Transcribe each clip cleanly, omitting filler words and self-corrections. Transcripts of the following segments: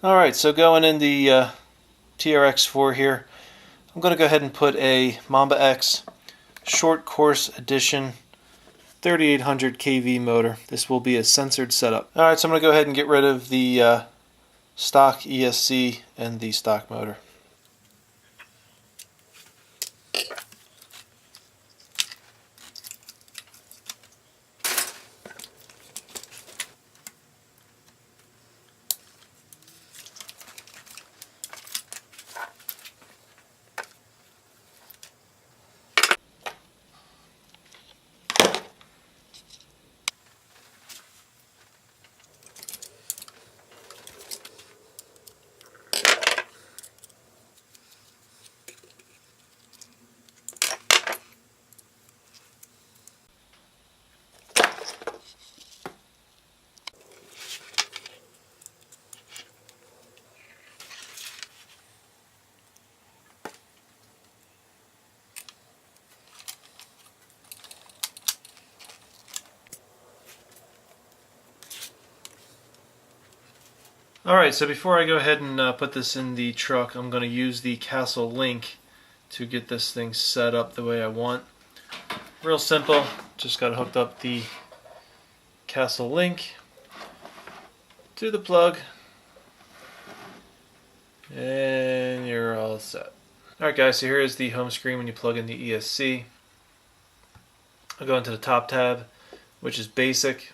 Alright, so going in the TRX4 here, I'm going to go ahead and put a Mamba X short course edition 3800 kV motor. This will be a censored setup. Alright, so I'm going to go ahead and get rid of the stock ESC and the stock motor. Alright, so before I go ahead and put this in the truck, I'm going to use the Castle Link to get this thing set up the way I want. Real simple, just got hooked up the Castle Link to the plug, and you're all set. Alright guys, so here is the home screen when you plug in the ESC. I'll go into the top tab, which is basic.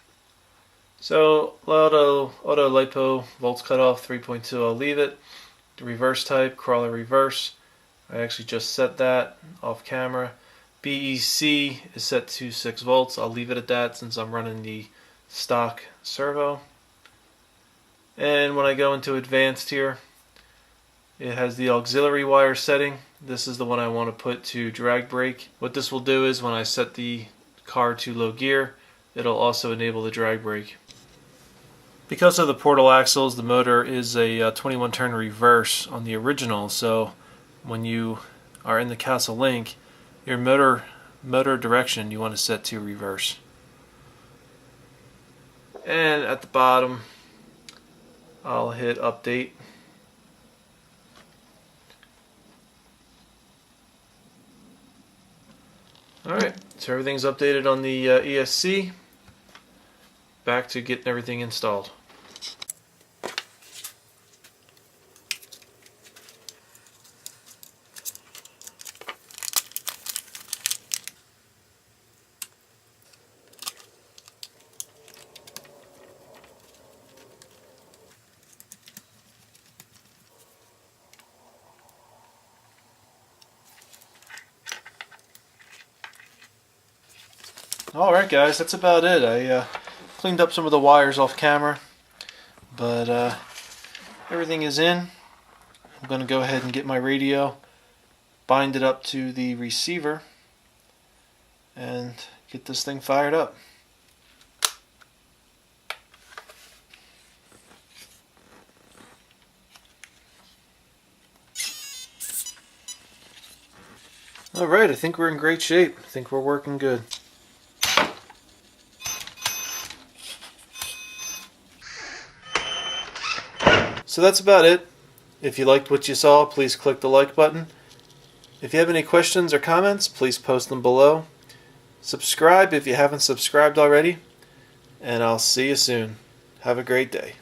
So auto LiPo, volts cut off, 3.2, I'll leave it. The reverse type, crawler reverse. I actually just set that off camera. BEC is set to 6 volts. I'll leave it at that since I'm running the stock servo. And when I go into advanced here, it has the auxiliary wire setting. This is the one I want to put to drag brake. What this will do is when I set the car to low gear, it'll also enable the drag brake. Because of the portal axles, the motor is a 21 turn reverse on the original, so when you are in the Castle Link, your motor direction you want to set to reverse. And at the bottom, I'll hit update. Alright, so everything's updated on the ESC. Back to getting everything installed. Alright guys, that's about it. I cleaned up some of the wires off camera, but everything is in. I'm going to go ahead and get my radio, bind it up to the receiver, and get this thing fired up. Alright, I think we're in great shape. I think we're working good. So that's about it. If you liked what you saw, please click the like button. If you have any questions or comments, please post them below. Subscribe if you haven't subscribed already, and I'll see you soon. Have a great day.